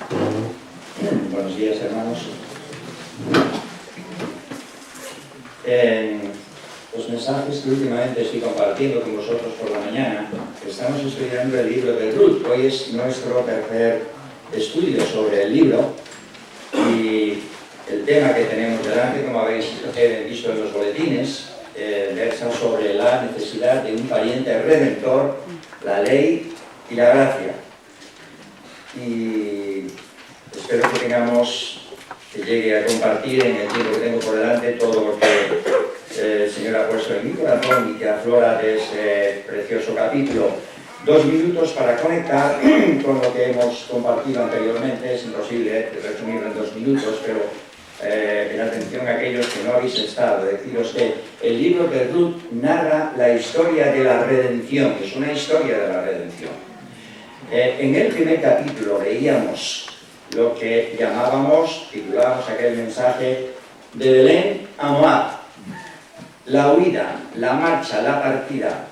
Buenos días, hermanos. Los mensajes que últimamente estoy compartiendo con vosotros por la mañana, estamos estudiando el libro de Ruth. Hoy es nuestro tercer estudio sobre el libro y el tema que tenemos delante, como habéis visto en los boletines, versa sobre la necesidad de un pariente redentor, la ley y la gracia. Y espero que que llegue a compartir en el tiempo que tengo por delante todo lo que el Señor ha puesto en mi corazón y que aflora de ese precioso capítulo. 2 minutos para conectar con lo que hemos compartido anteriormente. Es imposible resumirlo en 2 minutos, pero en atención a aquellos que no habéis estado, deciros que el libro de Ruth narra la historia de la redención, es una historia de la redención. En el primer capítulo veíamos lo que titulábamos aquel mensaje de Belén a Moab, la huida, la marcha, la partida,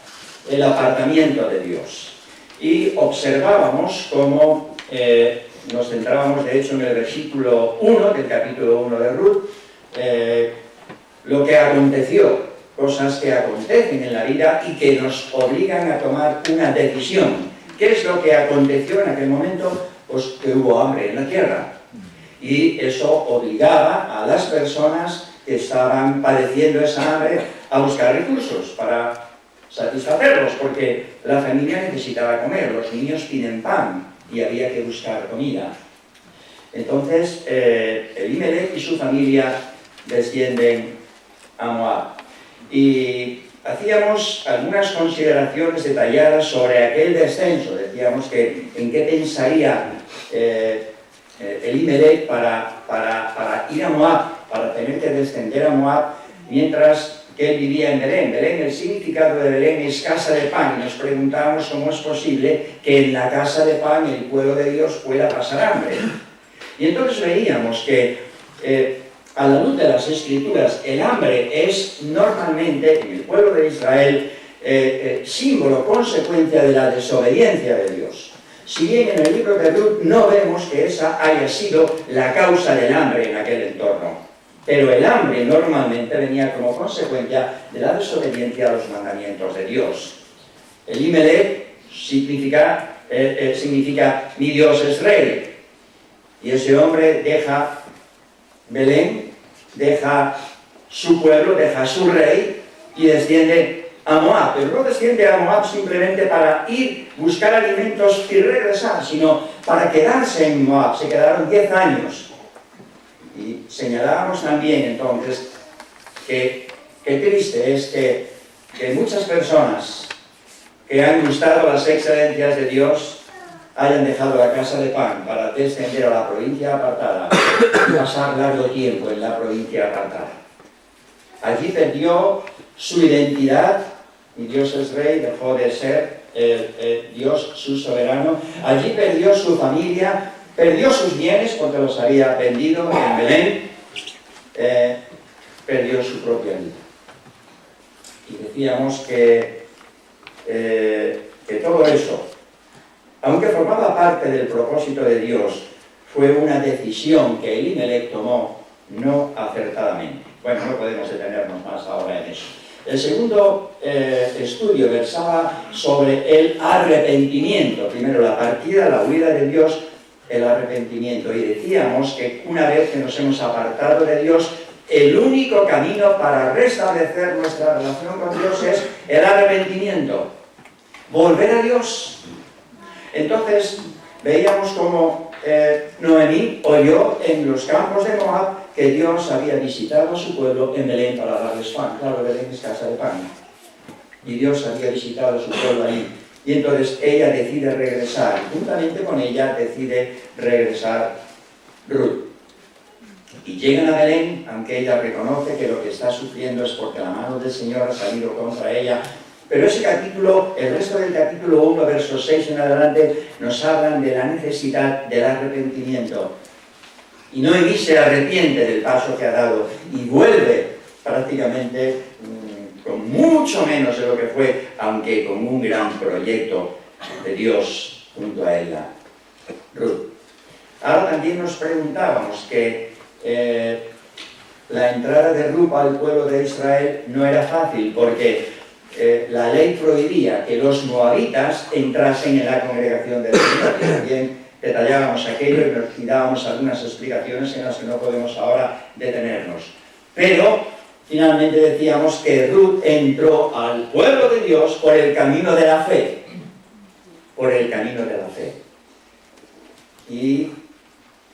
el apartamiento de Dios. Y observábamos cómo nos centrábamos de hecho en el versículo 1 del capítulo 1 de Ruth, lo que aconteció, cosas que acontecen en la vida y que nos obligan a tomar una decisión. ¿Qué es lo que aconteció en aquel momento? Pues que hubo hambre en la tierra. Y eso obligaba a las personas que estaban padeciendo esa hambre a buscar recursos para satisfacerlos, porque la familia necesitaba comer, los niños piden pan y había que buscar comida. Entonces, Elimelech y su familia descienden a Moab. Y hacíamos algunas consideraciones detalladas sobre aquel descenso. Decíamos que en qué pensaría Elimelech para ir a Moab, para tener que descender a Moab, mientras que él vivía en Belén. Belén, el significado de Belén es casa de pan, y nos preguntábamos cómo es posible que en la casa de pan el pueblo de Dios pueda pasar hambre. Y entonces veíamos que a la luz de las Escrituras, el hambre es normalmente, en el pueblo de Israel, símbolo, consecuencia de la desobediencia de Dios. Si bien en el libro de Ruth no vemos que esa haya sido la causa del hambre en aquel entorno, pero el hambre normalmente venía como consecuencia de la desobediencia a los mandamientos de Dios. Elimelech significa mi Dios es rey, y ese hombre deja Belén, deja su pueblo, deja su rey y desciende a Moab. Pero no desciende a Moab simplemente para ir, buscar alimentos y regresar, sino para quedarse en Moab. Se quedaron 10 años. Y señalábamos también entonces que triste es que muchas personas que han gustado las excelencias de Dios hayan dejado la casa de pan para descender a la provincia apartada y pasar largo tiempo en la provincia apartada. Allí perdió su identidad, y Dios es rey, dejó de ser Dios su soberano. Allí perdió su familia, perdió sus bienes porque los había vendido en Belén, perdió su propia vida. Y decíamos que todo eso, aunque formaba parte del propósito de Dios, fue una decisión que Elimelech tomó no acertadamente. Bueno, no podemos detenernos más ahora en eso. El segundo estudio versaba sobre el arrepentimiento. Primero la partida, la huida de Dios, el arrepentimiento. Y decíamos que una vez que nos hemos apartado de Dios, el único camino para restablecer nuestra relación con Dios es el arrepentimiento. Volver a Dios. Entonces, veíamos como Noemí oyó en los campos de Moab que Dios había visitado a su pueblo en Belén para darles pan. Claro, Belén es casa de pan. Y Dios había visitado a su pueblo ahí. Y entonces ella decide regresar. Y juntamente con ella decide regresar Ruth. Y llegan a Belén, aunque ella reconoce que lo que está sufriendo es porque la mano del Señor ha salido contra ella. Pero ese capítulo, el resto del capítulo 1, versos 6 en adelante, nos hablan de la necesidad del arrepentimiento. Y Noemí se arrepiente del paso que ha dado y vuelve prácticamente con mucho menos de lo que fue, aunque con un gran proyecto de Dios junto a ella, Ruth. Ahora también nos preguntábamos que la entrada de Ruth al pueblo de Israel no era fácil, porque la ley prohibía que los moabitas entrasen en la congregación de Dios. También detallábamos aquello y dábamos algunas explicaciones en las que no podemos ahora detenernos. Pero finalmente decíamos que Ruth entró al pueblo de Dios por el camino de la fe. Por el camino de la fe. Y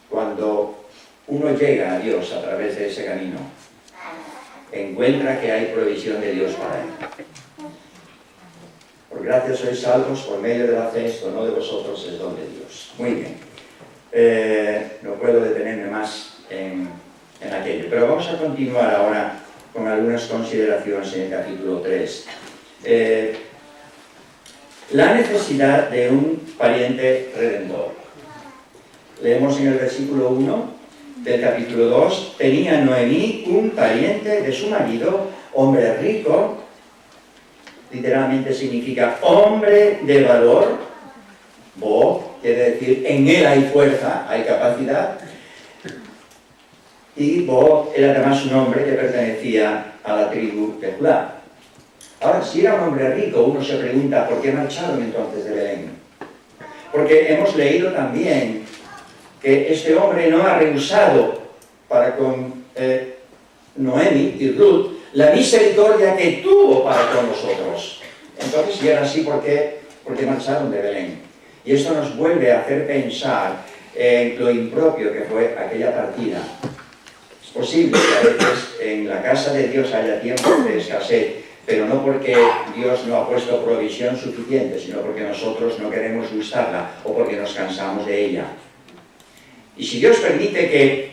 cuando uno llega a Dios a través de ese camino, encuentra que hay provisión de Dios para él. Por gracia sois salvos por medio de la fe, esto no de vosotros, es don de Dios. Muy bien. No puedo detenerme más en aquello, pero vamos a continuar ahora con algunas consideraciones en el capítulo 3. La necesidad de un pariente redentor. Leemos en el versículo 1 del capítulo 2, tenía Noemí un pariente de su marido, hombre rico, literalmente significa hombre de valor, Bo, quiere decir en él hay fuerza, hay capacidad, y Bo era además un hombre que pertenecía a la tribu de Judá. Ahora, si era un hombre rico, uno se pregunta, ¿por qué marcharon entonces de Belén? Porque hemos leído también que este hombre no ha rehusado para con Noemi y Ruth la misericordia que tuvo para con nosotros. Entonces, si era así, ¿por qué marcharon de Belén? Y esto nos vuelve a hacer pensar en lo impropio que fue aquella partida. Es posible que a veces en la casa de Dios haya tiempos de escasez, pero no porque Dios no ha puesto provisión suficiente, sino porque nosotros no queremos usarla o porque nos cansamos de ella. Y si Dios permite que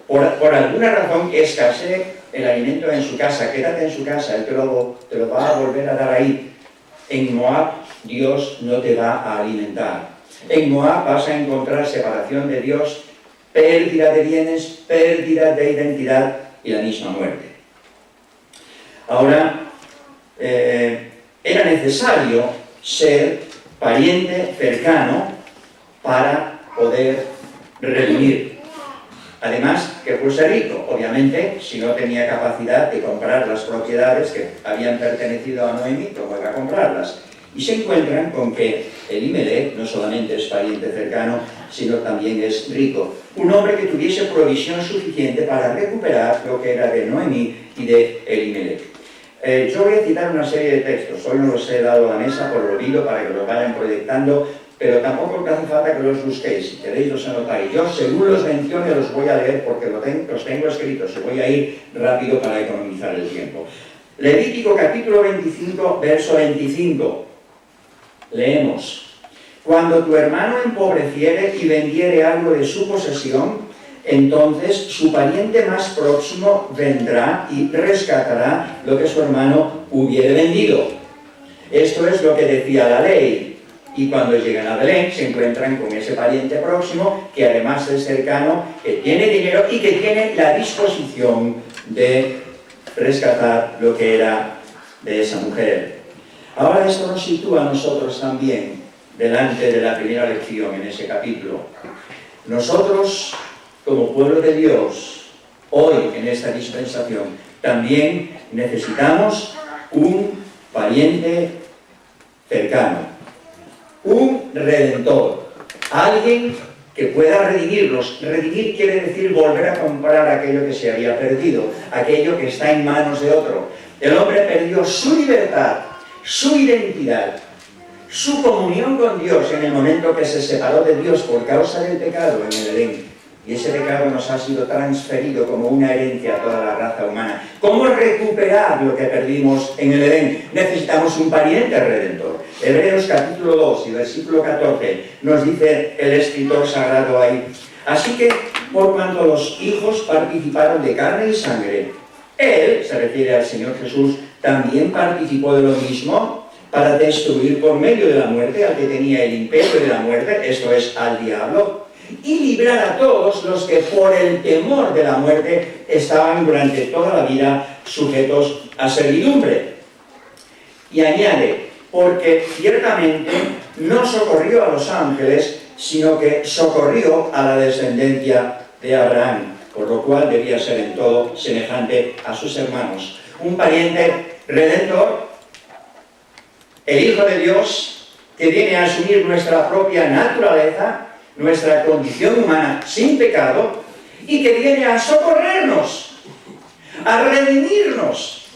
por alguna razón que escasee el alimento en su casa, quédate en su casa, Él te lo va a volver a dar ahí. En Moab Dios no te va a alimentar. En Moab vas a encontrar separación de Dios, pérdida de bienes, pérdida de identidad y la misma muerte. Ahora, era necesario ser pariente cercano para poder redimir. Además, que fuese rico. Obviamente, si no tenía capacidad de comprar las propiedades que habían pertenecido a Noemí, ¿cómo iba a comprarlas? Y se encuentran con que Elimelech no solamente es pariente cercano, sino también es rico. Un hombre que tuviese provisión suficiente para recuperar lo que era de Noemí y de Elimelech. Yo voy a citar una serie de textos. Hoy no los he dado a la mesa por lo olvido para que los vayan proyectando, pero tampoco hace falta que los busquéis. Si queréis los anotáis. Yo, según los mencione, los voy a leer porque los tengo escritos. Y voy a ir rápido para economizar el tiempo. Levítico capítulo 25, verso 25. Leemos: cuando tu hermano empobreciere y vendiere algo de su posesión, entonces su pariente más próximo vendrá y rescatará lo que su hermano hubiere vendido. Esto es lo que decía la ley. Y cuando llegan a Belén se encuentran con ese pariente próximo que además es cercano, que tiene dinero y que tiene la disposición de rescatar lo que era de esa mujer. Ahora esto nos sitúa a nosotros también delante de la primera lección en ese capítulo. Nosotros, como pueblo de Dios, hoy en esta dispensación, también necesitamos un pariente cercano. Un redentor, alguien que pueda redimirlos. Redimir quiere decir volver a comprar aquello que se había perdido, aquello que está en manos de otro. El hombre perdió su libertad, su identidad, su comunión con Dios en el momento que se separó de Dios por causa del pecado en el Edén. Y ese pecado nos ha sido transferido como una herencia a toda la raza humana. ¿Cómo recuperar lo que perdimos en el Edén? Necesitamos un pariente redentor. Hebreos capítulo 2 y versículo 14 nos dice el escritor sagrado ahí: así que, por cuanto los hijos participaron de carne y sangre, Él, se refiere al Señor Jesús, también participó de lo mismo para destruir por medio de la muerte al que tenía el imperio de la muerte, esto es, al diablo, y librar a todos los que por el temor de la muerte estaban durante toda la vida sujetos a servidumbre. Y añade: porque ciertamente no socorrió a los ángeles, sino que socorrió a la descendencia de Abraham, por lo cual debía ser en todo semejante a sus hermanos. Un pariente redentor, el Hijo de Dios, que viene a asumir nuestra propia naturaleza, nuestra condición humana sin pecado, y que viene a socorrernos, a redimirnos,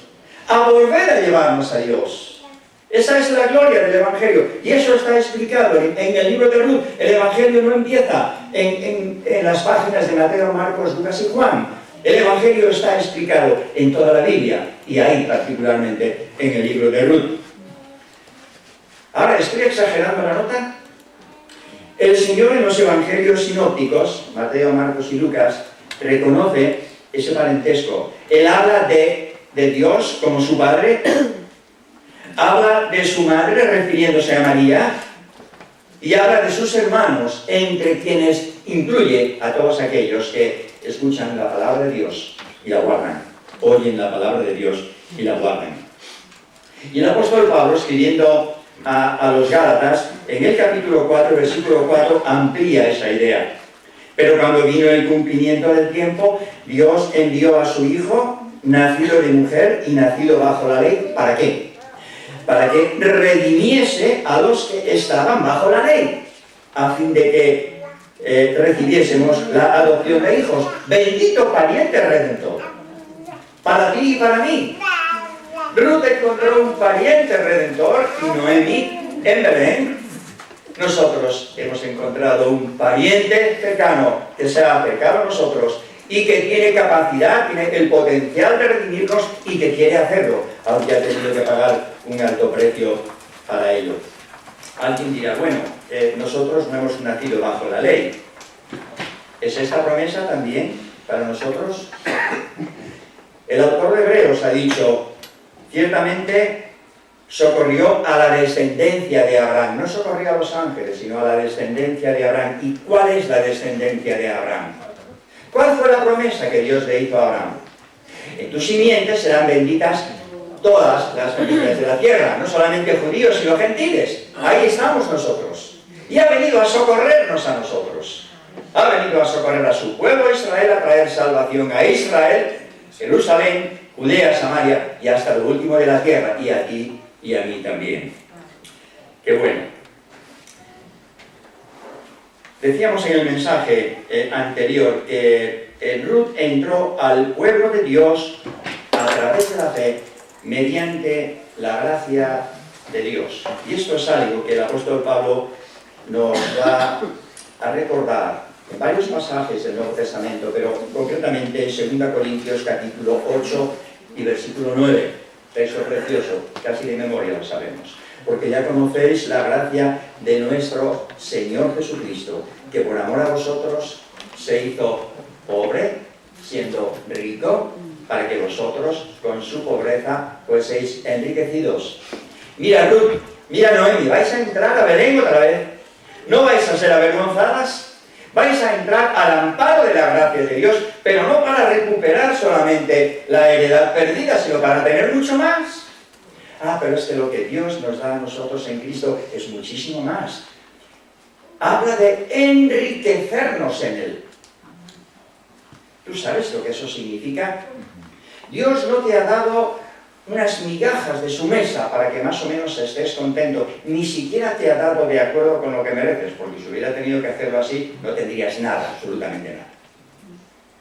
a volver a llevarnos a Dios. Esa es la gloria del Evangelio, y eso está explicado en el libro de Ruth. El Evangelio no empieza en las páginas de Mateo, Marcos, Lucas y Juan. El Evangelio está explicado en toda la Biblia, y ahí particularmente en el libro de Ruth. Ahora, ¿estoy exagerando la nota? El Señor en los Evangelios sinópticos, Mateo, Marcos y Lucas, reconoce ese parentesco. Él habla de Dios como su Padre, habla de su madre refiriéndose a María, y habla de sus hermanos, entre quienes incluye a todos aquellos que escuchan la palabra de Dios y la guardan, oyen la palabra de Dios y la guardan. Y el apóstol Pablo, escribiendo a los Gálatas, en el capítulo 4, versículo 4, amplía esa idea. Pero cuando vino el cumplimiento del tiempo, Dios envió a su Hijo, nacido de mujer y nacido bajo la ley. ¿Para qué? Para que redimiese a los que estaban bajo la ley, a fin de que recibiésemos la adopción de hijos. Bendito pariente redentor, para ti y para mí. Ruth encontró un pariente redentor, y Noemi en Belén. Nosotros hemos encontrado un pariente cercano que se ha acercado a nosotros y que tiene capacidad, tiene el potencial de redimirnos y que quiere hacerlo, aunque ha tenido que pagar un alto precio para ello. Alguien dirá, bueno, nosotros no hemos nacido bajo la ley. ¿Es esta promesa también para nosotros? El autor de Hebreos ha dicho, ciertamente socorrió a la descendencia de Abraham. No socorrió a los ángeles, sino a la descendencia de Abraham. ¿Y cuál es la descendencia de Abraham? ¿Cuál fue la promesa que Dios le hizo a Abraham? En tus simientes serán benditas todas las familias de la tierra, no solamente judíos, sino gentiles. Ahí estamos nosotros. Y ha venido a socorrernos a nosotros. Ha venido a socorrer a su pueblo Israel, a traer salvación a Israel, Jerusalén, Judea, Samaria y hasta lo último de la tierra, y a ti y a mí también. Qué bueno. Decíamos en el mensaje anterior que Ruth entró al pueblo de Dios a través de la fe, mediante la gracia de Dios. Y esto es algo que el apóstol Pablo nos va a recordar en varios pasajes del Nuevo Testamento, pero concretamente en 2 Corintios capítulo 8 y versículo 9. Texto precioso, casi de memoria lo sabemos. Porque ya conocéis la gracia de nuestro Señor Jesucristo, que por amor a vosotros se hizo pobre, siendo rico, para que vosotros, con su pobreza, fueseis enriquecidos. Mira Ruth, mira Noemi, vais a entrar a Belén otra vez. No vais a ser avergonzadas, vais a entrar al amparo de la gracia de Dios, pero no para recuperar solamente la heredad perdida, sino para tener mucho más. Pero es que lo que Dios nos da a nosotros en Cristo es muchísimo más. Habla de enriquecernos en Él. ¿Tú sabes lo que eso significa? Dios no te ha dado unas migajas de su mesa para que más o menos estés contento. Ni siquiera te ha dado de acuerdo con lo que mereces, porque si hubiera tenido que hacerlo así, no tendrías nada, absolutamente nada.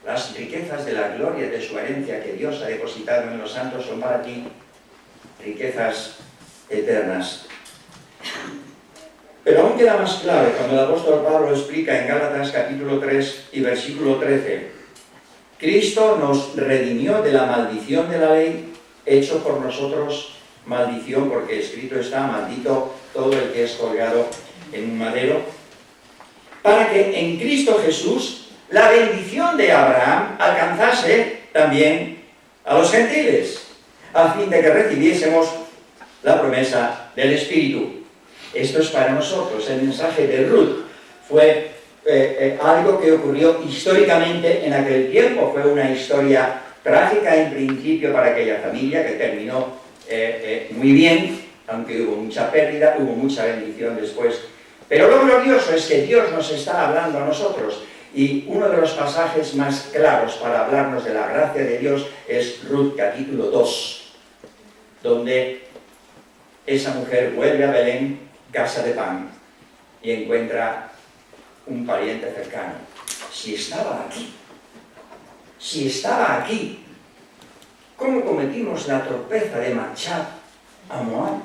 Las riquezas de la gloria de su herencia que Dios ha depositado en los santos son para ti riquezas eternas. Pero aún queda más clave cuando el apóstol Pablo explica en Gálatas capítulo 3 y versículo 13: Cristo nos redimió de la maldición de la ley, hecho por nosotros maldición, porque escrito está, maldito todo el que es colgado en un madero, para que en Cristo Jesús la bendición de Abraham alcanzase también a los gentiles, a fin de que recibiésemos la promesa del Espíritu. Esto es para nosotros. El mensaje de Ruth fue algo que ocurrió históricamente en aquel tiempo. Fue una historia trágica en principio para aquella familia, que terminó muy bien, aunque hubo mucha pérdida, hubo mucha bendición después Pero lo glorioso es que Dios nos está hablando a nosotros. Y uno de los pasajes más claros para hablarnos de la gracia de Dios es Ruth capítulo 2, donde esa mujer vuelve a Belén, casa de pan, y encuentra un pariente cercano. Si estaba aquí, ¿cómo cometimos la torpeza de marchar a Moab?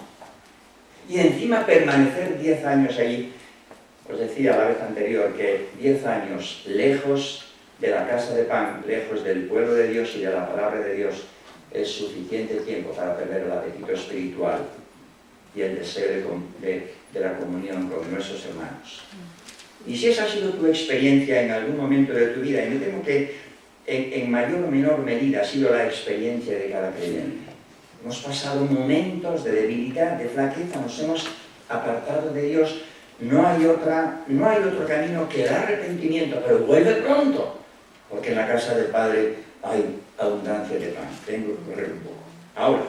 Y encima permanecer 10 años allí. Os decía la vez anterior que 10 años lejos de la casa de pan, lejos del pueblo de Dios y de la palabra de Dios, es suficiente tiempo para perder el apetito espiritual y el deseo de la comunión con nuestros hermanos. Y si esa ha sido tu experiencia en algún momento de tu vida, y me temo que en mayor o menor medida ha sido la experiencia de cada creyente. Hemos pasado momentos de debilidad, de flaqueza, nos hemos apartado de Dios. No hay otro camino que el arrepentimiento, pero vuelve pronto, porque en la casa del Padre hay abundancia de pan. Tengo que correr un poco. Ahora,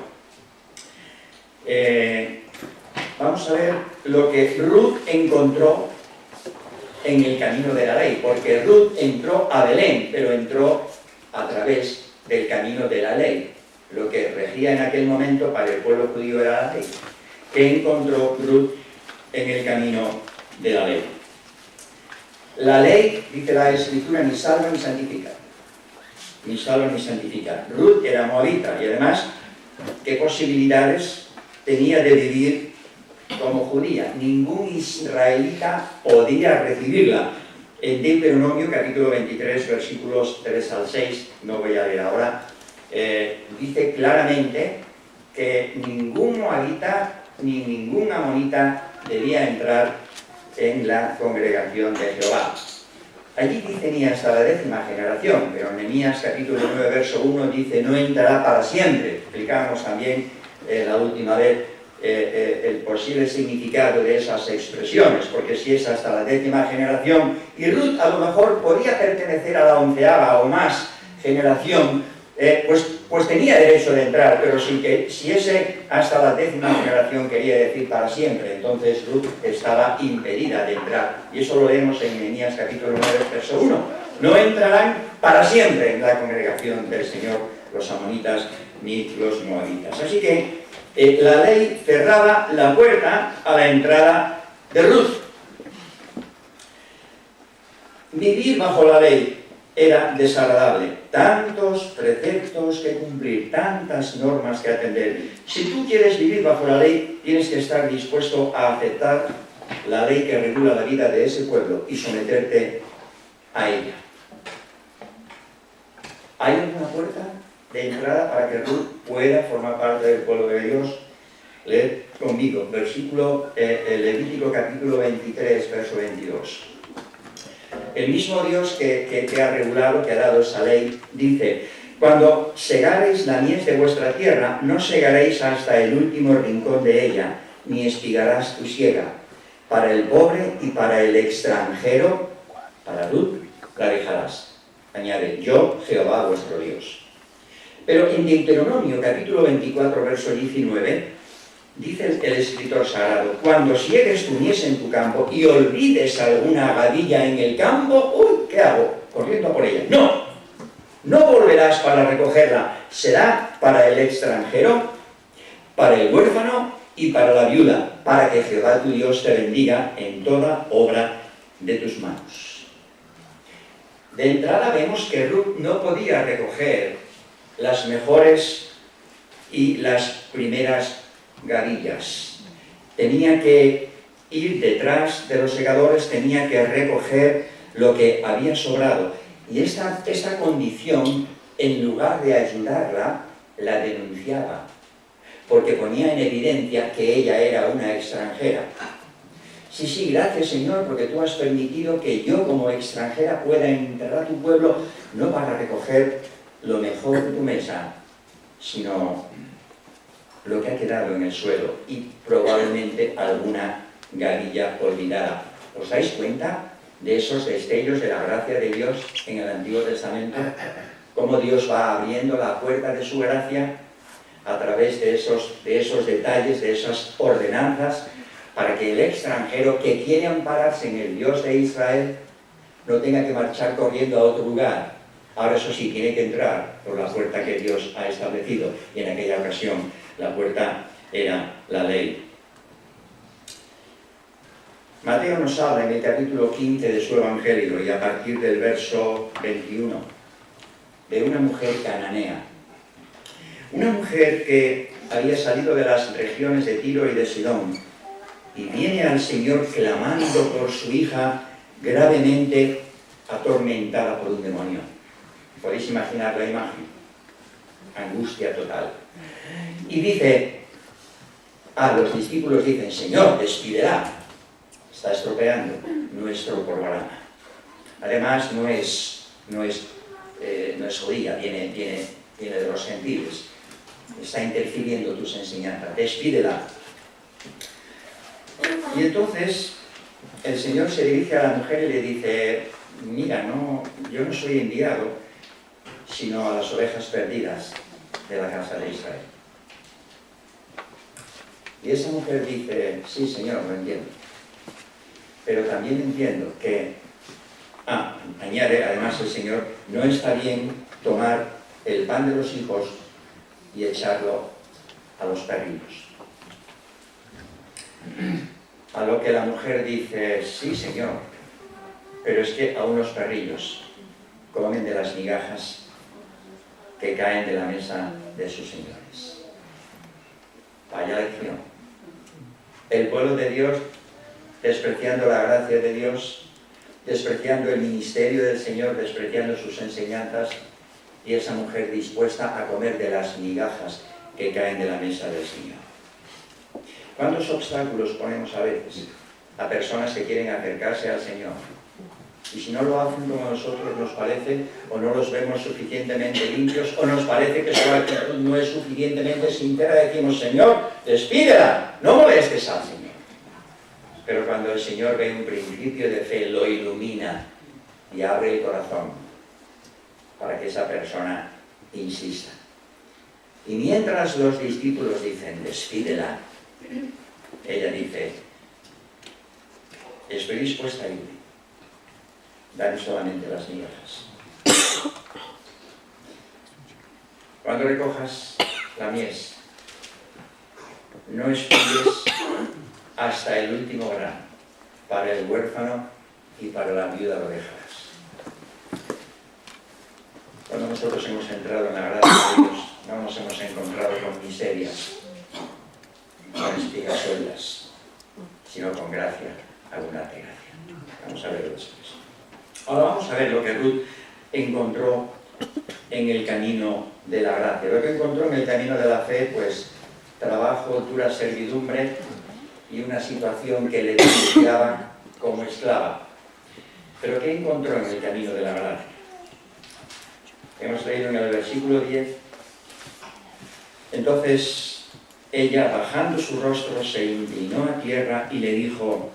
vamos a ver lo que Ruth encontró en el camino de la ley, porque Ruth entró a Belén, pero entró a través del camino de la ley. Lo que regía en aquel momento para el pueblo judío era la ley. ¿Qué encontró Ruth en el camino de la ley? La ley, dice la Escritura, ni salva ni santifica. Ni salva ni santifica. Ruth era moabita y además, ¿qué posibilidades tenía de vivir como judía? Ningún israelita podía recibirla. En Deuteronomio, capítulo 23, versículos 3 al 6, no voy a leer ahora, dice claramente que ningún moabita ni ningún amonita debía entrar en la congregación de Jehová. Allí dice ni hasta la 10ª generación, pero en Nehemías capítulo 9, verso 1 dice no entrará para siempre. Explicamos también la última vez el posible significado de esas expresiones, porque si es hasta la 10ª generación, y Ruth a lo mejor podía pertenecer a la 11ª o más generación, pues tenía derecho de entrar, pero si ese hasta la 10ª generación quería decir para siempre, entonces Ruth estaba impedida de entrar. Y eso lo leemos en Nehemías capítulo 9, verso 1. No entrarán para siempre en la congregación del Señor los amonitas ni los moabitas. Así que la ley cerraba la puerta a la entrada de Ruth. Vivir bajo la ley era desagradable. Tantos preceptos que cumplir, tantas normas que atender. Si tú quieres vivir bajo la ley, tienes que estar dispuesto a aceptar la ley que regula la vida de ese pueblo y someterte a ella. ¿Hay alguna puerta de entrada para que Ruth pueda formar parte del pueblo de Dios? Leed conmigo, versículo Levítico capítulo 23, verso 22. El mismo Dios que ha regulado, que ha dado esa ley, dice: cuando segareis la mies de vuestra tierra, no segaréis hasta el último rincón de ella, ni espigarás tu siega. Para el pobre y para el extranjero, para Ruth, la dejarás. Añade: yo, Jehová vuestro Dios. Pero en Deuteronomio capítulo 24, verso 19, dice el escritor sagrado: cuando siegues tu mies en tu campo y olvides alguna gavilla en el campo, uy, ¿qué hago? Corriendo por ella. No volverás para recogerla. Será para el extranjero, para el huérfano y para la viuda, para que Jehová tu Dios te bendiga en toda obra de tus manos. De entrada vemos que Ruth no podía recoger las mejores y las primeras gavillas. Tenía que ir detrás de los segadores, tenía que recoger lo que había sobrado. Y esta condición, en lugar de ayudarla, la denunciaba, porque ponía en evidencia que ella era una extranjera. Sí, gracias Señor, porque tú has permitido que yo como extranjera pueda entrar a tu pueblo, no para recoger lo mejor de tu mesa, sino lo que ha quedado en el suelo y probablemente alguna gavilla olvidada. ¿Os dais cuenta de esos destellos de la gracia de Dios en el Antiguo Testamento? Cómo Dios va abriendo la puerta de su gracia a través de esos detalles, de esas ordenanzas, para que el extranjero que quiere ampararse en el Dios de Israel no tenga que marchar corriendo a otro lugar. Ahora eso sí, tiene que entrar por la puerta que Dios ha establecido, y en aquella ocasión la puerta era la ley. Mateo nos habla en el capítulo 15 de su Evangelio, y a partir del verso 21, de una mujer cananea. Una mujer que había salido de las regiones de Tiro y de Sidón, y viene al Señor clamando por su hija gravemente atormentada por un demonio. ¿Podéis imaginar la imagen? Angustia total. Y dice, los discípulos dicen, Señor, despídela. Está estropeando nuestro programa. Además, no es judía, viene de los gentiles. Está interfiriendo tus enseñanzas. Despídela. Y entonces el Señor se dirige a la mujer y le dice, mira, yo no soy enviado, sino a las ovejas perdidas de la casa de Israel. Y esa mujer dice, sí, Señor, lo entiendo. Pero también entiendo que, añade, además el Señor, no está bien tomar el pan de los hijos y echarlo a los perrillos. A lo que la mujer dice, sí, Señor, pero es que aún los perrillos comen de las migajas que caen de la mesa de sus señores. Vaya lección. El pueblo de Dios despreciando la gracia de Dios, despreciando el ministerio del Señor, despreciando sus enseñanzas, y esa mujer dispuesta a comer de las migajas que caen de la mesa del Señor. ¿Cuántos obstáculos ponemos a veces a personas que quieren acercarse al Señor? Y si no lo hacen como a nosotros nos parece, o no los vemos suficientemente limpios, o nos parece que su actitud no es suficientemente sincera, decimos, Señor, despídela, no molestes al Señor. Pero cuando el Señor ve un principio de fe, lo ilumina y abre el corazón para que esa persona insista. Y mientras los discípulos dicen, despídela, ella dice, estoy dispuesta a irme, dame solamente las migajas. Cuando recojas la mies, no espíes hasta el último grano, para el huérfano y para la viuda lo dejarás. Cuando nosotros hemos entrado en la gracia de Dios, no nos hemos encontrado con miserias, con espigas sueltas, sino con gracia, abundante gracia. Vamos a verlo después. Ahora vamos a ver lo que Ruth encontró en el camino de la gracia. Lo que encontró en el camino de la fe, pues, trabajo, dura servidumbre y una situación que le denunciaba como esclava. Pero ¿qué encontró en el camino de la gracia? Hemos leído en el versículo 10. Entonces ella, bajando su rostro, se inclinó a tierra y le dijo,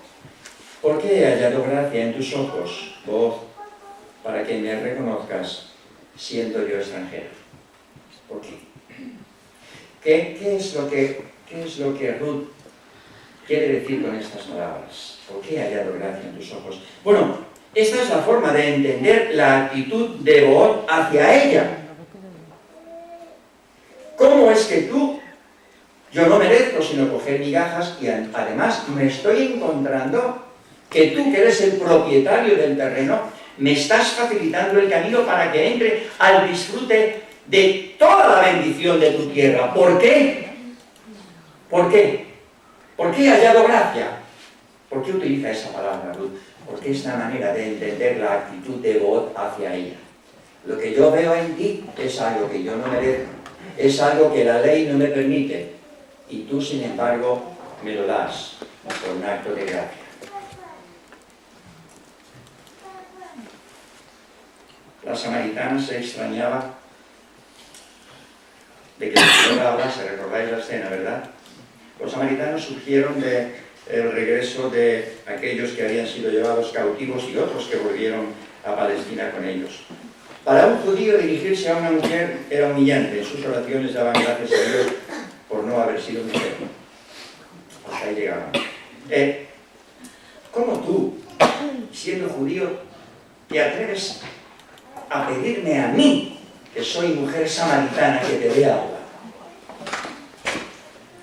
¿por qué he hallado gracia en tus ojos, voz, para que me reconozcas, siendo yo extranjera? ¿Por qué? ¿Qué es lo que Ruth quiere decir con estas palabras? ¿Por qué he hallado gracia en tus ojos? Bueno, esta es la forma de entender la actitud de Booz hacia ella. ¿Cómo es que yo no merezco sino coger migajas y además me estoy encontrando que tú, que eres el propietario del terreno, me estás facilitando el camino para que entre al disfrute de toda la bendición de tu tierra? ¿Por qué? ¿Por qué? ¿Por qué he hallado gracia? ¿Por qué utiliza esa palabra, Ruth? Porque es la manera de entender la actitud de Booz hacia ella. Lo que yo veo en ti es algo que yo no merezco, es algo que la ley no me permite, y tú, sin embargo, me lo das por un acto de gracia. La samaritana se extrañaba de que el Señor hablase. Recordáis la escena, ¿verdad? Los samaritanos surgieron del regreso de aquellos que habían sido llevados cautivos y otros que volvieron a Palestina con ellos. Para un judío dirigirse a una mujer era humillante. En sus oraciones daban gracias a Dios por no haber sido mujer. Hasta ahí llegaban. ¿Cómo tú, siendo judío, te atreves a pedirme a mí, que soy mujer samaritana, que te dé agua?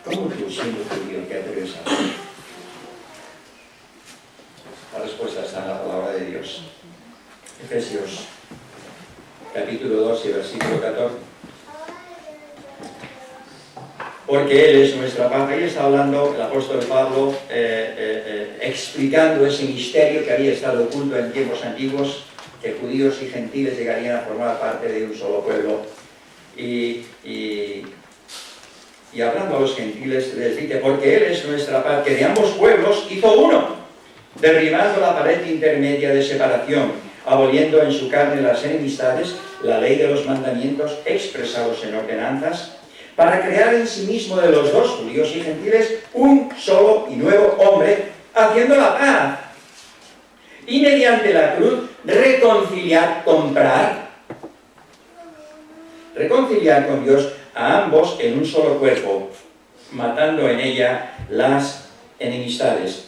¿Cómo tú, siendo judío, te atreves a hacer? La respuesta está en la palabra de Dios. Efesios, capítulo 2 y versículo 14. Porque Él es nuestra paz. Ahí está hablando el apóstol Pablo, explicando ese misterio que había estado oculto en tiempos antiguos, que judíos y gentiles llegarían a formar parte de un solo pueblo. Y hablando a los gentiles, les dice, porque Él es nuestra paz, que de ambos pueblos hizo uno, derribando la pared intermedia de separación, aboliendo en su carne las enemistades, la ley de los mandamientos expresados en ordenanzas, para crear en sí mismo de los dos, judíos y gentiles, un solo y nuevo hombre, haciendo la paz. Y mediante la cruz reconciliar con Dios a ambos en un solo cuerpo, matando en ella las enemistades.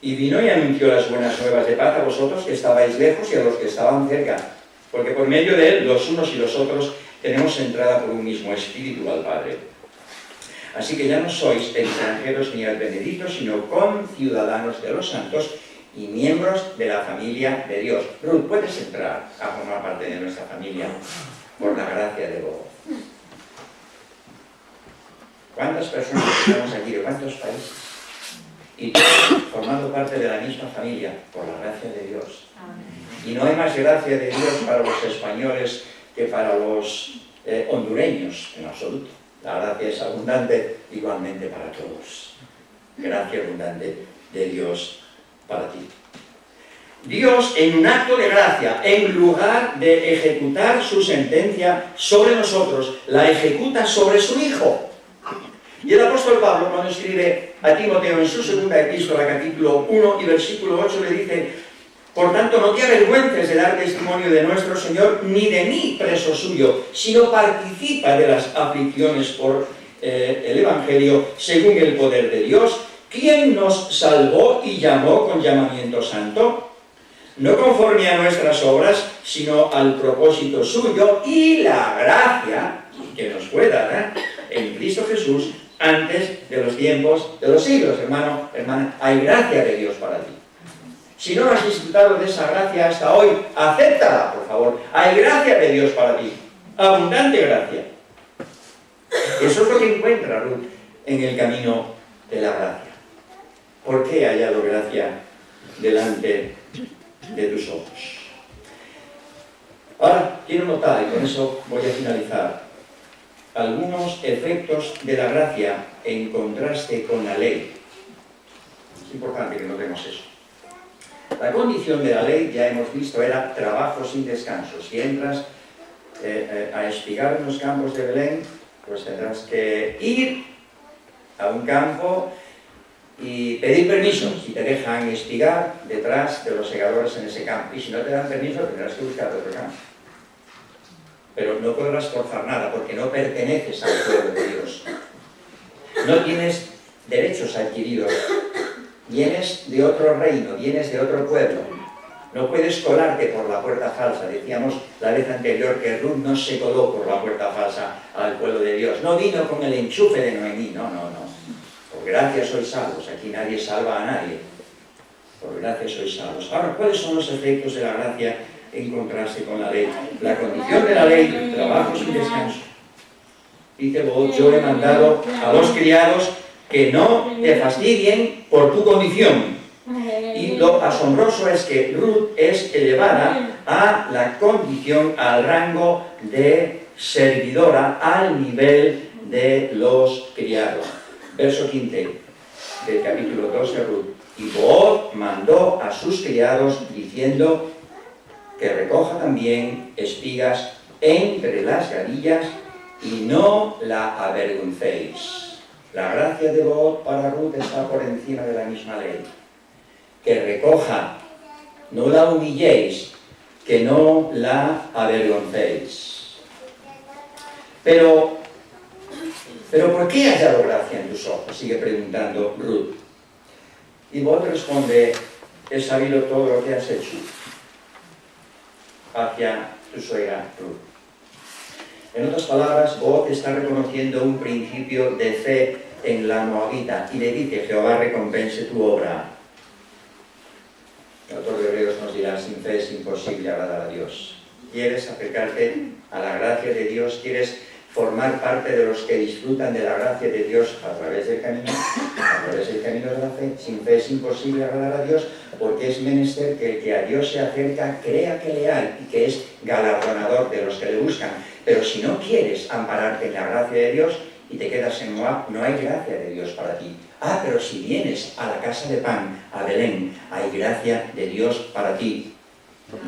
Y vino y anunció las buenas nuevas de paz a vosotros que estabais lejos y a los que estaban cerca, porque por medio de Él, los unos y los otros, tenemos entrada por un mismo espíritu al Padre. Así que ya no sois extranjeros ni advenedizos, sino conciudadanos de los santos y miembros de la familia de Dios. Ruth, puedes entrar a formar parte de nuestra familia por la gracia de Dios. ¿Cuántas personas estamos aquí? ¿De cuántos países? Y todos formando parte de la misma familia por la gracia de Dios. Y no hay más gracia de Dios para los españoles que para los hondureños, en absoluto. La gracia es abundante igualmente para todos. Gracia abundante de Dios para ti. Dios, en un acto de gracia, en lugar de ejecutar su sentencia sobre nosotros, la ejecuta sobre su Hijo. Y el apóstol Pablo, cuando escribe a Timoteo en su segunda epístola, capítulo 1 y versículo 8, le dice: por tanto, no te avergüences de dar testimonio de nuestro Señor, ni de mí, preso suyo, sino participa de las aflicciones por el Evangelio, según el poder de Dios, quien nos salvó y llamó con llamamiento santo, no conforme a nuestras obras, sino al propósito suyo y la gracia que nos fue dada en Cristo Jesús antes de los tiempos de los siglos. Hermano, hermana, hay gracia de Dios para ti. Si no has disfrutado de esa gracia hasta hoy, acéptala, por favor. Hay gracia de Dios para ti. Abundante gracia. Eso es lo que encuentra Ruth en el camino de la gracia. ¿Por qué ha hallado gracia delante de tus ojos? Ahora, quiero notar, y con eso voy a finalizar, algunos efectos de la gracia en contraste con la ley. Es importante que notemos eso. La condición de la ley, ya hemos visto, era trabajo sin descanso. Si entras a espigar en los campos de Belén, pues tendrás que ir a un campo y pedir permiso si te dejan espigar detrás de los segadores en ese campo. Y si no te dan permiso, tendrás que buscar otro campo. Pero no podrás forzar nada porque no perteneces al pueblo de Dios. No tienes derechos adquiridos. Vienes de otro reino, vienes de otro pueblo. No puedes colarte por la puerta falsa. Decíamos la vez anterior que Ruth no se coló por la puerta falsa al pueblo de Dios. No vino con el enchufe de Noemí, no. Por gracia sois salvos. Aquí nadie salva a nadie. Por gracia sois salvos. Ahora, ¿cuáles son los efectos de la gracia en contraste con la ley? La condición de la ley, trabajo sin descanso. Dice vos, yo he mandado a los criados que no te fastidien por tu condición. Y lo asombroso es que Ruth es elevada a la condición, al rango de servidora, al nivel de los criados. Verso 15 del capítulo 2 de Ruth. Y Booz mandó a sus criados diciendo que recoja también espigas entre las gavillas y no la avergoncéis. La gracia de Booz para Ruth está por encima de la misma ley. Que recoja, no la humilléis, que no la avergoncéis. Pero ¿por qué has hallado gracia en tus ojos? Sigue preguntando Ruth. Y Boaz responde, he sabido todo lo que has hecho hacia tu suegra Ruth. En otras palabras, Boaz está reconociendo un principio de fe en la moabita y le dice, Jehová recompense tu obra. El autor de Hebreos nos dirá, sin fe es imposible agradar a Dios. ¿Quieres acercarte a la gracia de Dios? ¿Quieres formar parte de los que disfrutan de la gracia de Dios a través del camino de la fe? Sin fe es imposible agradar a Dios, porque es menester que el que a Dios se acerca crea que le hay y que es galardonador de los que le buscan. Pero si no quieres ampararte en la gracia de Dios y te quedas en Moab, no hay gracia de Dios para ti. Ah, pero si vienes a la casa de pan, a Belén, hay gracia de Dios para ti.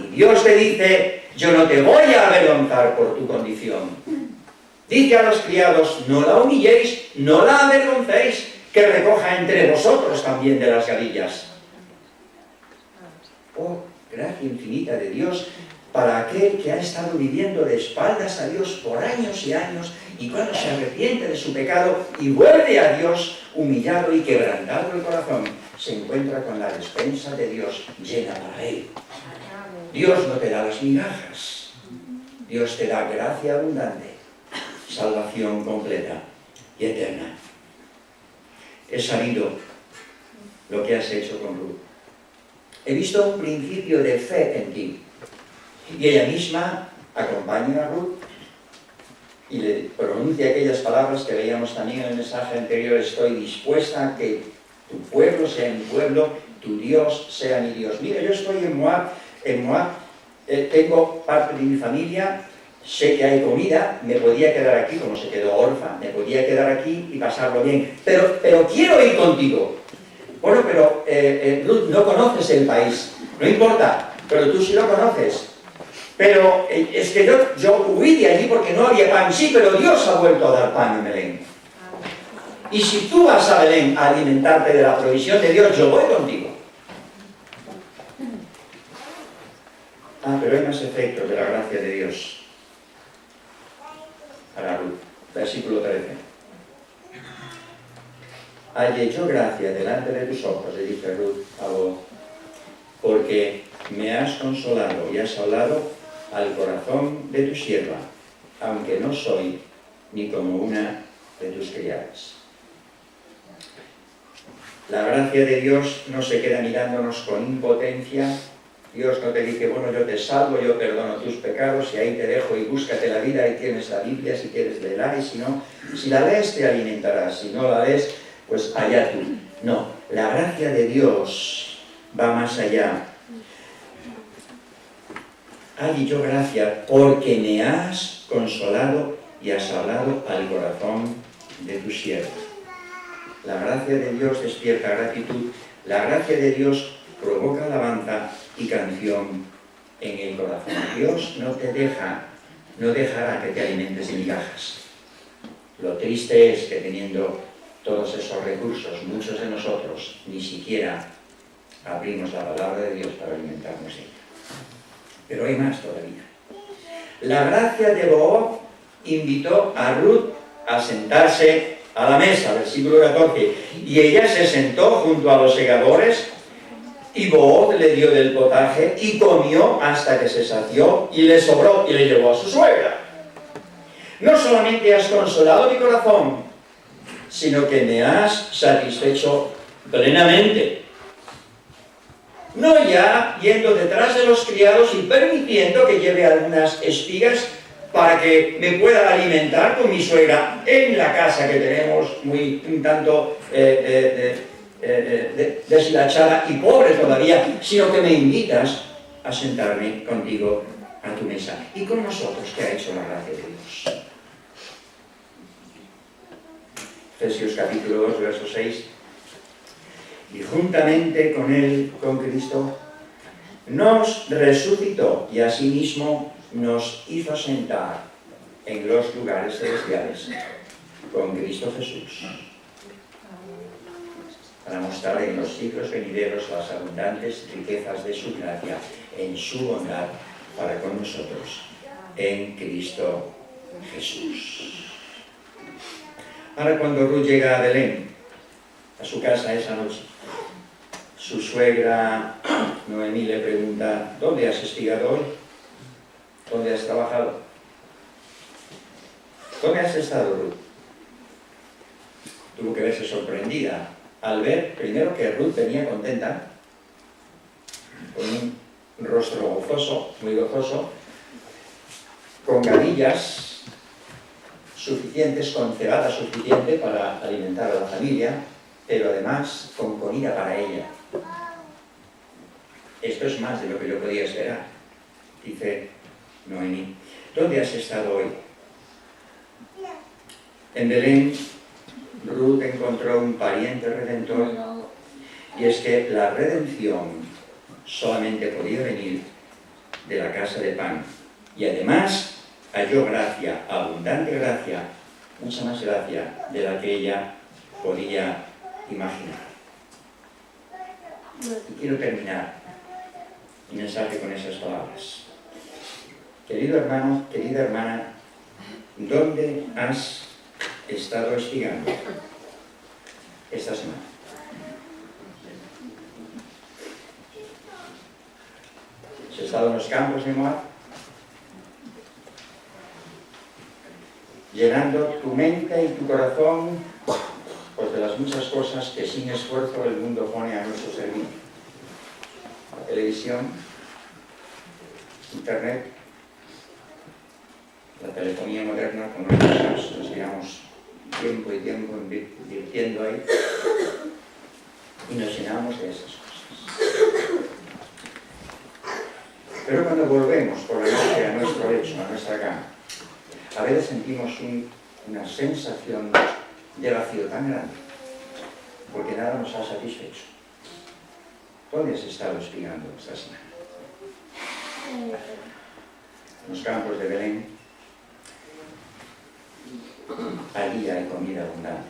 Y Dios le dice, yo no te voy a avergonzar por tu condición. Dice a los criados, no la humilléis, no la avergoncéis, que recoja entre vosotros también de las gavillas. Oh, gracia infinita de Dios para aquel que ha estado viviendo de espaldas a Dios por años y años, y cuando se arrepiente de su pecado y vuelve a Dios humillado y quebrantado el corazón, se encuentra con la despensa de Dios llena para él. Dios no te da las migajas, Dios te da gracia abundante, salvación completa y eterna. He sabido lo que has hecho con Ruth. He visto un principio de fe en ti. Y ella misma acompaña a Ruth y le pronuncia aquellas palabras que veíamos también en el mensaje anterior: estoy dispuesta a que tu pueblo sea mi pueblo, tu Dios sea mi Dios. Mira, yo estoy en Moab, tengo parte de mi familia, sé que hay comida, me podía quedar aquí, como se quedó orfa, me podía quedar aquí y pasarlo bien, pero quiero ir contigo. Bueno, pero Ruth, no conoces el país, no importa, pero tú sí lo conoces. Pero es que yo huí de allí porque no había pan. Sí, pero Dios ha vuelto a dar pan en Belén. Y si tú vas a Belén a alimentarte de la provisión de Dios, yo voy contigo. Ah, pero hay más efectos de la gracia de Dios para Ruth. Versículo 13. Hallé yo gracia delante de tus ojos, le dice Ruth a Boaz, porque me has consolado y has hablado al corazón de tu sierva, aunque no soy ni como una de tus criadas. La gracia de Dios no se queda mirándonos con impotencia. Dios no te dice, bueno, yo te salvo, yo perdono tus pecados y ahí te dejo y búscate la vida, y tienes la Biblia, si quieres leerla, y si la lees te alimentarás, si no la lees, pues allá tú. No, la gracia de Dios va más allá. Hay yo gracia porque me has consolado y has hablado al corazón de tu siervo. La gracia de Dios despierta gratitud, la gracia de Dios provoca alabanza y canción en el corazón. Dios no dejará que te alimentes de migajas. Lo triste es que teniendo todos esos recursos, muchos de nosotros ni siquiera abrimos la palabra de Dios para alimentarnos de ella. Pero hay más todavía. La gracia de Boaz invitó a Ruth a sentarse a la mesa, versículo 14, y ella se sentó junto a los segadores, y Boaz le dio del potaje y comió hasta que se sació y le sobró y le llevó a su suegra. No solamente has consolado mi corazón, sino que me has satisfecho plenamente. No ya yendo detrás de los criados y permitiendo que lleve algunas espigas para que me pueda alimentar con mi suegra en la casa que tenemos un tanto deshilachada y pobre todavía, sino que me invitas a sentarme contigo a tu mesa. Y con nosotros, ¿qué ha hecho la gracia de Dios? Efesios capítulo 2, verso 6. Y juntamente con él, con Cristo, nos resucitó y asimismo nos hizo sentar en los lugares celestiales con Cristo Jesús, para mostrar en los siglos venideros las abundantes riquezas de su gracia en su bondad para con nosotros en Cristo Jesús. Ahora, cuando Ruth llega a Belén, a su casa esa noche, Su suegra Noemí le pregunta: ¿dónde has estigado hoy? ¿Dónde has trabajado? ¿Dónde has estado, Ruth? Tuvo que verse sorprendida al ver, primero, que Ruth venía contenta, con un rostro gozoso, muy gozoso, con gavillas suficientes, con cebada suficiente para alimentar a la familia, pero además con comida para ella. Esto es más de lo que yo podía esperar, dice Noemí. ¿Dónde has estado hoy? En Belén, Ruth encontró un pariente redentor, y es que la redención solamente podía venir de la casa de pan. Y además halló gracia, abundante gracia, mucha más gracia de la que ella podía imaginar. Y quiero terminar mi mensaje con esas palabras. Querido hermano, querida hermana, ¿dónde has estado estigando esta semana? ¿Has estado en los campos de Moab? Llenando tu mente y tu corazón pues de las muchas cosas que sin esfuerzo el mundo pone a nuestro servicio. La televisión, internet, la telefonía moderna, con nosotros nos tiramos tiempo y tiempo invirtiendo ahí y nos llenamos de esas cosas. Pero cuando volvemos por la noche a nuestro lecho, a nuestra cama, a veces sentimos una sensación de vacío tan grande, porque nada nos ha satisfecho. ¿Dónde has estado espigando esta semana? En los campos de Belén, allí hay comida abundante.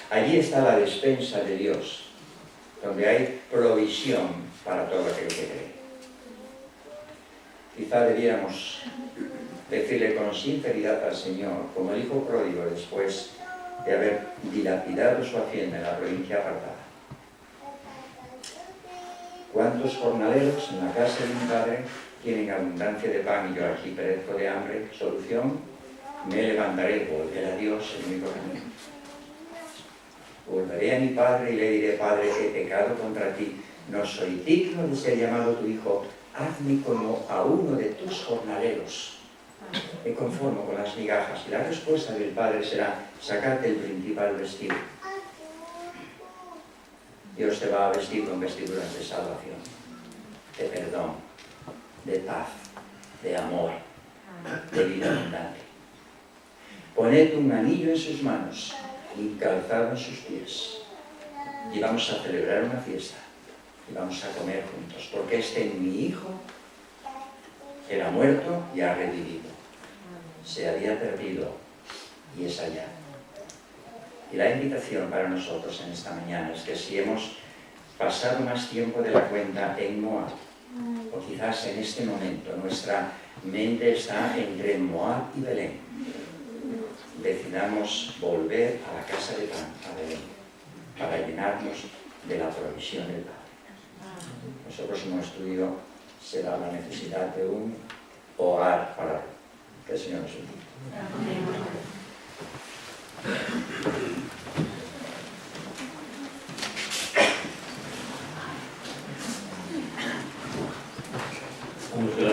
Allí está la despensa de Dios, donde hay provisión para todo aquel que cree. Quizá debiéramos decirle con sinceridad al Señor, como el hijo pródigo después de haber dilapidado su hacienda en la provincia apartada: ¿cuántos jornaleros en la casa de mi padre tienen abundancia de pan y yo aquí perezco de hambre? Solución: me levantaré, volveré a Dios, el único camino. Volveré a mi padre y le diré: Padre, he pecado contra ti, no soy digno de ser llamado tu hijo, hazme como a uno de tus jornaleros. Me conformo con las migajas. Y la respuesta del Padre será: sacarte el principal vestido. Dios te va a vestir con vestiduras de salvación, de perdón, de paz, de amor, de vida abundante. Poned un anillo en sus manos y un calzado en sus pies. Y vamos a celebrar una fiesta. Y vamos a comer juntos. Porque mi hijo era muerto y ha revivido. Se había perdido y es allá. Y la invitación para nosotros en esta mañana es que si hemos pasado más tiempo de la cuenta en Moab, o quizás en este momento nuestra mente está entre Moab y Belén, decidamos volver a la casa de pan, a Belén, para llenarnos de la provisión del Padre. Nuestro próximo estudio será la necesidad de un hogar para que el Señor nos bendiga.